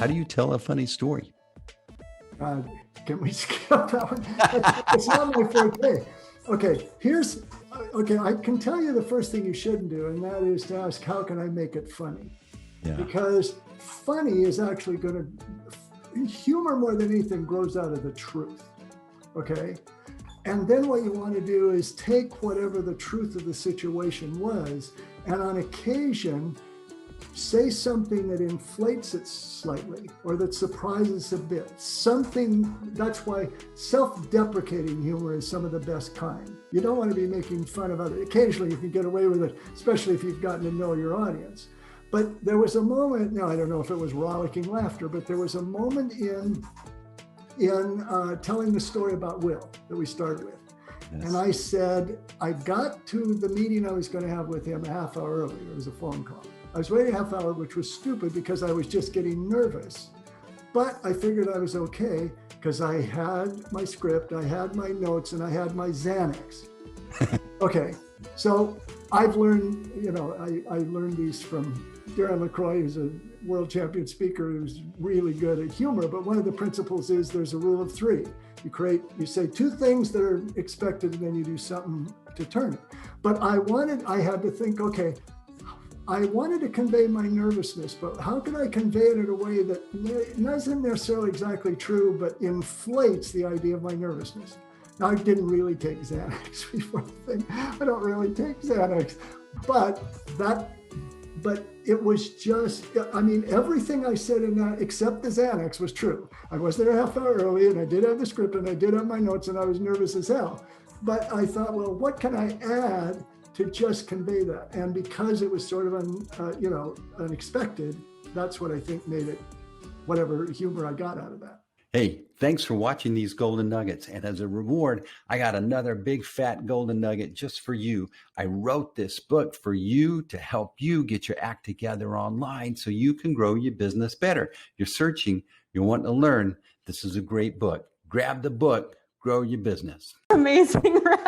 How do you tell a funny story? Can we skip that one? It's not my forte. Okay, I can tell you the first thing you shouldn't do, and that is to ask, how can I make it funny? Yeah. Because funny is actually humor more than anything grows out of the truth, okay? And then what you want to do is take whatever the truth of the situation was, and on occasion, say something that inflates it slightly or that surprises a bit. That's why self-deprecating humor is some of the best kind. You don't want to be making fun of others. Occasionally you can get away with it, especially if you've gotten to know your audience. But there was a moment, now I don't know if it was rollicking laughter, but there was a moment in telling the story about Will that we started with. Yes. And I said, I got to the meeting I was going to have with him a half hour earlier. It was a phone call. I was waiting a half hour, which was stupid because I was just getting nervous. But I figured I was okay because I had my script, I had my notes, and I had my Xanax. Okay, so I've learned, I learned these from Darren LaCroix, who's a world champion speaker who's really good at humor. But one of the principles is there's a rule of three. You say two things that are expected, and then you do something to turn it. But I had to think, okay, I wanted to convey my nervousness, but how could I convey it in a way that isn't necessarily exactly true, but inflates the idea of my nervousness? Now, I didn't really take Xanax before the thing. I don't really take Xanax, but it was just, everything I said in that, except the Xanax, was true. I was there a half hour early, and I did have the script, and I did have my notes, and I was nervous as hell. But I thought, well, what can I add to just convey that? And because it was sort of unexpected, that's what I think made it whatever humor I got out of that. Hey, thanks for watching these Golden Nuggets. And as a reward, I got another big fat Golden Nugget just for you. I wrote this book for you to help you get your act together online so you can grow your business better. You're searching, you want to learn. This is a great book. Grab the book, grow your business. Amazing, right?